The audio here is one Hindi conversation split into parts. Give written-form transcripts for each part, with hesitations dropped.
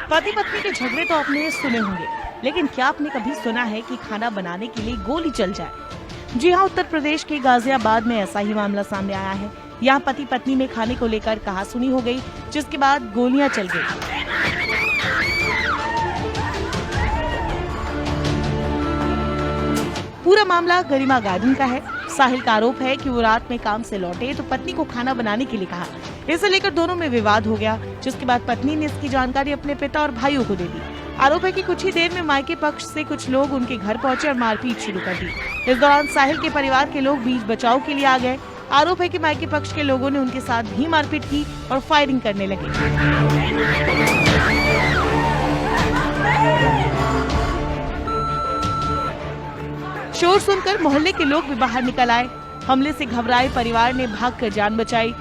पति पत्नी के झगड़े तो आपने सुने होंगे, लेकिन क्या आपने कभी सुना है कि खाना बनाने के लिए गोली चल जाए? जी हाँ, उत्तर प्रदेश के गाजियाबाद में ऐसा ही मामला सामने आया है। यहाँ पति पत्नी में खाने को लेकर कहासुनी हो गई, जिसके बाद गोलियां चल गई। पूरा मामला गरिमा गार्डन का है। साहिल का आरोप है कि वो रात में काम से लौटे तो पत्नी को खाना बनाने के लिए कहा। इसे लेकर दोनों में विवाद हो गया, जिसके बाद पत्नी ने इसकी जानकारी अपने पिता और भाइयों को दे दी। आरोप है कि कुछ ही देर में मायके पक्ष से कुछ लोग उनके घर पहुंचे और मारपीट शुरू कर दी। इस दौरान साहिल के परिवार के लोग बीच बचाव के लिए आ गए। आरोप है कि मायके पक्ष के लोगों ने उनके साथ भी मारपीट की और फायरिंग करने लगे। शोर सुनकर मोहल्ले के लोग भी बाहर निकल आए। हमले से घबराए परिवार ने भागकर जान बचाई।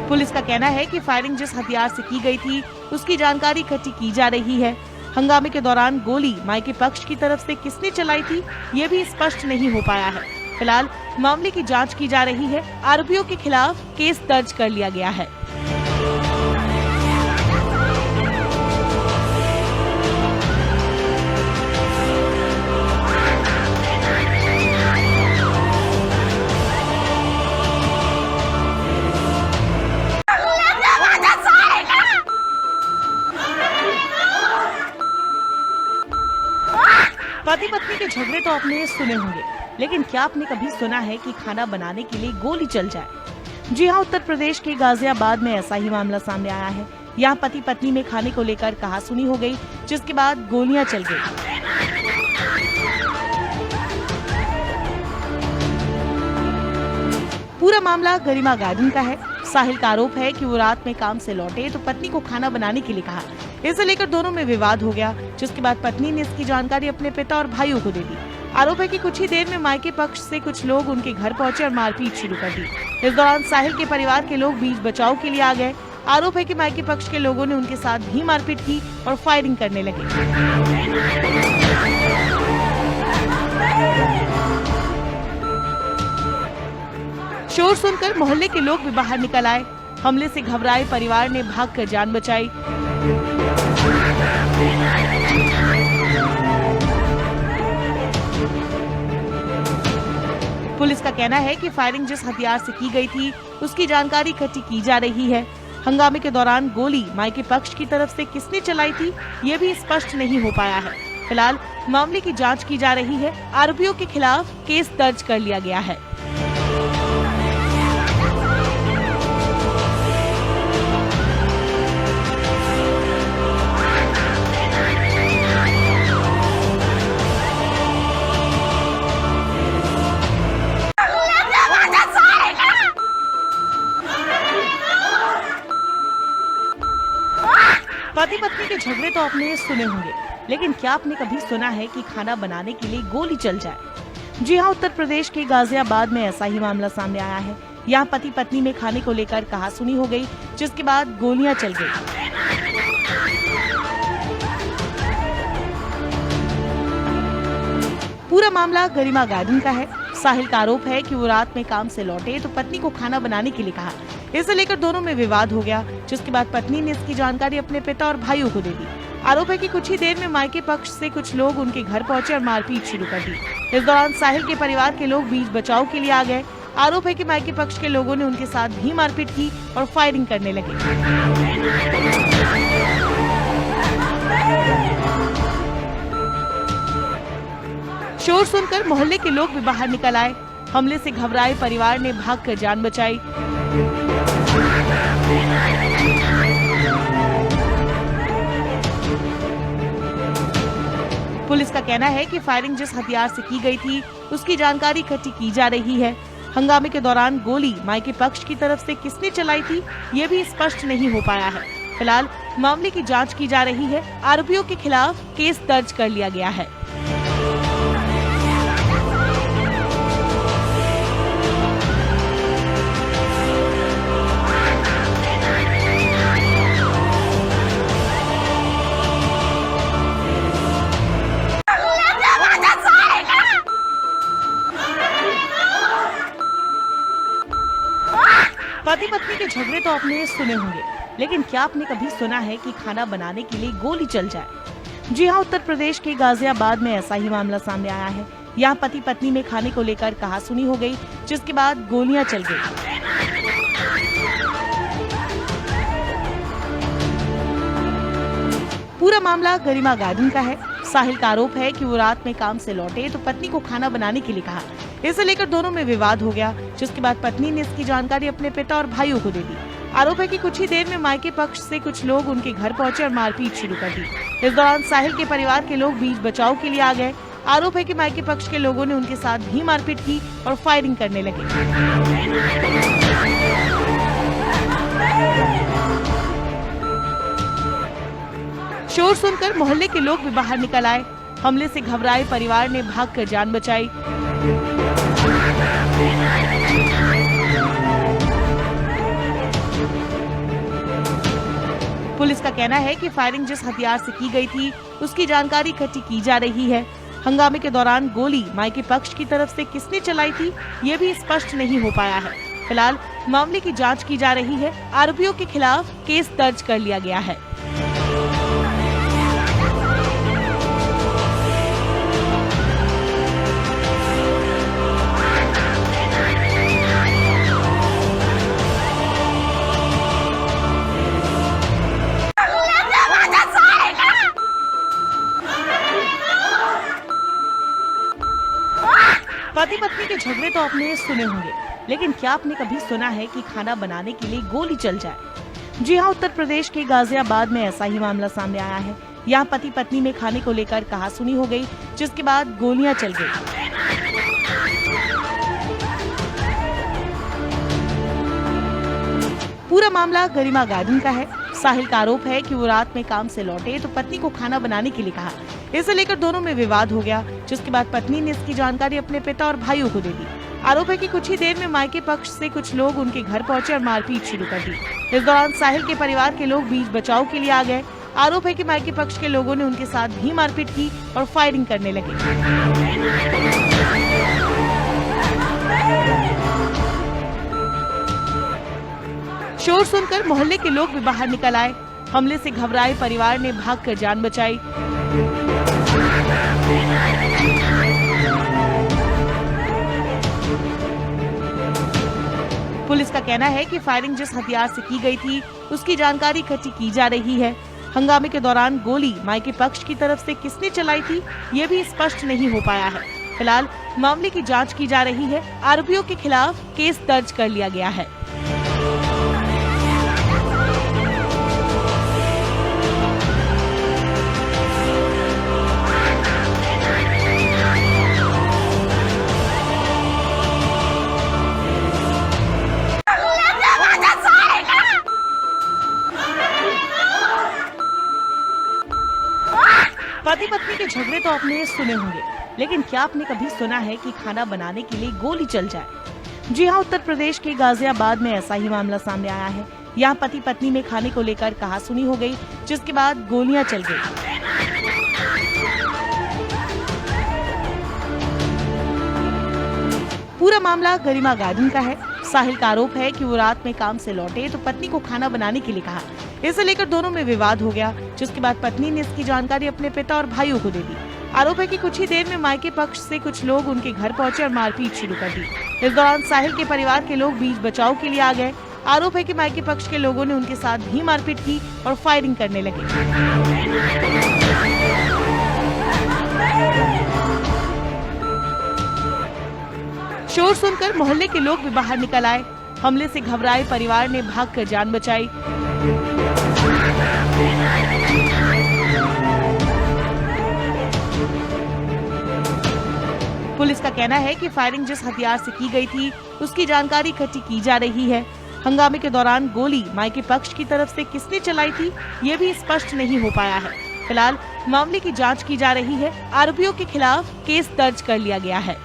पुलिस का कहना है कि फायरिंग जिस हथियार से की गई थी, उसकी जानकारी इकट्ठी की जा रही है। हंगामे के दौरान गोली मायके पक्ष की तरफ से किसने चलाई थी, ये भी स्पष्ट नहीं हो पाया है। फिलहाल मामले की जांच की जा रही है। आरोपियों के खिलाफ केस दर्ज कर लिया गया है। पति पत्नी के झगड़े तो आपने सुने होंगे, लेकिन क्या आपने कभी सुना है कि खाना बनाने के लिए गोली चल जाए? जी हाँ, उत्तर प्रदेश के गाजियाबाद में ऐसा ही मामला सामने आया है। यहाँ पति पत्नी में खाने को लेकर कहासुनी हो गई, जिसके बाद गोलियां चल गई। पूरा मामला गरिमा गार्डन का है। साहिल का आरोप है कि वो रात में काम से लौटे तो पत्नी को खाना बनाने के लिए कहा। इसे लेकर दोनों में विवाद हो गया, जिसके बाद पत्नी ने इसकी जानकारी अपने पिता और भाइयों को दे दी। आरोप है कि कुछ ही देर में मायके पक्ष से कुछ लोग उनके घर पहुंचे और मारपीट शुरू कर दी। इस दौरान साहिल के परिवार के लोग बीच बचाव के लिए आ गए। आरोप है कि मायके पक्ष के लोगों ने उनके साथ भी मारपीट की और फायरिंग करने लगे। शोर सुनकर मोहल्ले के लोग भी बाहर निकल आए। हमले से घबराए परिवार ने भागकर जान बचाई। पुलिस का कहना है कि फायरिंग जिस हथियार से की गई थी, उसकी जानकारी इकट्ठी की जा रही है। हंगामे के दौरान गोली मायके पक्ष की तरफ से किसने चलाई थी, ये भी स्पष्ट नहीं हो पाया है। फिलहाल मामले की जांच की जा रही है। आरोपियों के खिलाफ केस दर्ज कर लिया गया है। पति पत्नी के झगड़े तो आपने सुने होंगे, लेकिन क्या आपने कभी सुना है कि खाना बनाने के लिए गोली चल जाए? जी हाँ, उत्तर प्रदेश के गाजियाबाद में ऐसा ही मामला सामने आया है। यहाँ पति पत्नी में खाने को लेकर कहासुनी हो गई, जिसके बाद गोलियां चल गई। पूरा मामला गरिमा गार्डन का है। साहिल का आरोप है कि वो रात में काम से लौटे तो पत्नी को खाना बनाने के लिए कहा। इसे लेकर दोनों में विवाद हो गया, जिसके बाद पत्नी ने इसकी जानकारी अपने पिता और भाइयों को दे दी। आरोप है कि कुछ ही देर में मायके पक्ष से कुछ लोग उनके घर पहुंचे और मारपीट शुरू कर दी। इस दौरान साहिल के परिवार के लोग बीच बचाव के लिए आ गए। आरोप है कि मायके पक्ष के लोगों ने उनके साथ भी मारपीट की और फायरिंग करने लगे। शोर सुनकर मोहल्ले के लोग भी बाहर निकल आए। हमले से घबराए परिवार ने भागकर जान बचाई। पुलिस का कहना है कि फायरिंग जिस हथियार से की गई थी, उसकी जानकारी इकट्ठी की जा रही है। हंगामे के दौरान गोली मायके पक्ष की तरफ से किसने चलाई थी, ये भी स्पष्ट नहीं हो पाया है। फिलहाल मामले की जांच की जा रही है। आरोपियों के खिलाफ केस दर्ज कर लिया गया है। झगड़े तो आपने सुने होंगे, लेकिन क्या आपने कभी सुना है कि खाना बनाने के लिए गोली चल जाए? जी हाँ, उत्तर प्रदेश के गाजियाबाद में ऐसा ही मामला सामने आया है। यहाँ पति पत्नी में खाने को लेकर कहासुनी हो गई, जिसके बाद गोलियां चल गई। पूरा मामला गरिमा गार्डन का है। साहिल का आरोप है कि वो रात में काम से लौटे तो पत्नी को खाना बनाने के लिए कहा। इसे लेकर दोनों में विवाद हो गया, जिसके बाद पत्नी ने इसकी जानकारी अपने पिता और भाइयों को दे दी। आरोप है कि कुछ ही देर में मायके पक्ष से कुछ लोग उनके घर पहुंचे और मारपीट शुरू कर दी। इस दौरान साहिल के परिवार के लोग बीच बचाव के लिए आ गए। आरोप है कि मायके पक्ष के लोगों ने उनके साथ भी मारपीट की और फायरिंग करने लगे। शोर सुनकर मोहल्ले के लोग भी बाहर निकल आए। हमले से घबराए परिवार ने भागकर जान बचाई। पुलिस का कहना है कि फायरिंग जिस हथियार से की गई थी, उसकी जानकारी इकट्ठी की जा रही है। हंगामे के दौरान गोली मायके पक्ष की तरफ से किसने चलाई थी, ये भी स्पष्ट नहीं हो पाया है। फिलहाल मामले की जांच की जा रही है। आरोपियों के खिलाफ केस दर्ज कर लिया गया है। पति पत्नी के झगड़े तो आपने सुने होंगे, लेकिन क्या आपने कभी सुना है कि खाना बनाने के लिए गोली चल जाए? जी हाँ, उत्तर प्रदेश के गाजियाबाद में ऐसा ही मामला सामने आया है। यहाँ पति पत्नी में खाने को लेकर कहासुनी हो गई, जिसके बाद गोलियां चल गई। पूरा मामला गरिमा गार्डन का है। साहिल का आरोप है कि वो रात में काम से लौटे तो पत्नी को खाना बनाने के लिए कहा। इसे लेकर दोनों में विवाद हो गया, जिसके बाद पत्नी ने इसकी जानकारी अपने पिता और भाइयों को दे दी। आरोप है कि कुछ ही देर में मायके पक्ष से कुछ लोग उनके घर पहुंचे और मारपीट शुरू कर दी। इस दौरान साहिल के परिवार के लोग बीच बचाव के लिए आ गए। आरोप है कि मायके पक्ष के लोगों ने उनके साथ भी मारपीट की और फायरिंग करने लगे। शोर सुनकर मोहल्ले के लोग भी बाहर निकल आए। हमले से घबराए परिवार ने भागकर जान बचाई। पुलिस का कहना है कि फायरिंग जिस हथियार से की गई थी, उसकी जानकारी इकट्ठी की जा रही है। हंगामे के दौरान गोली मायके पक्ष की तरफ से किसने चलाई थी, ये भी स्पष्ट नहीं हो पाया है। फिलहाल मामले की जांच की जा रही है। आरोपियों के खिलाफ केस दर्ज कर लिया गया है। पति पत्नी के झगड़े तो आपने सुने होंगे, लेकिन क्या आपने कभी सुना है कि खाना बनाने के लिए गोली चल जाए? जी हाँ, उत्तर प्रदेश के गाजियाबाद में ऐसा ही मामला सामने आया है। यहाँ पति पत्नी में खाने को लेकर कहासुनी हो गई, जिसके बाद गोलियां चल गई। पूरा मामला गरिमा गार्डन का है। साहिल का आरोप है कि वो रात में काम से लौटे तो पत्नी को खाना बनाने के लिए कहा। इसे लेकर दोनों में विवाद हो गया, जिसके बाद पत्नी ने इसकी जानकारी अपने पिता और भाइयों को दे दी। आरोप है कि कुछ ही देर में मायके पक्ष से कुछ लोग उनके घर पहुंचे और मारपीट शुरू कर दी। इस दौरान साहिल के परिवार के लोग बीच बचाव के लिए आ गए। आरोप है कि मायके पक्ष के लोगों ने उनके साथ भी मारपीट की और फायरिंग करने लगे। शोर सुनकर मोहल्ले के लोग भी बाहर निकल आए। हमले से घबराए परिवार ने भागकर जान बचाई। पुलिस का कहना है कि फायरिंग जिस हथियार से की गई थी, उसकी जानकारी इकट्ठी की जा रही है। हंगामे के दौरान गोली मायके पक्ष की तरफ से किसने चलाई थी, ये भी स्पष्ट नहीं हो पाया है। फिलहाल मामले की जांच की जा रही है। आरोपियों के खिलाफ केस दर्ज कर लिया गया है।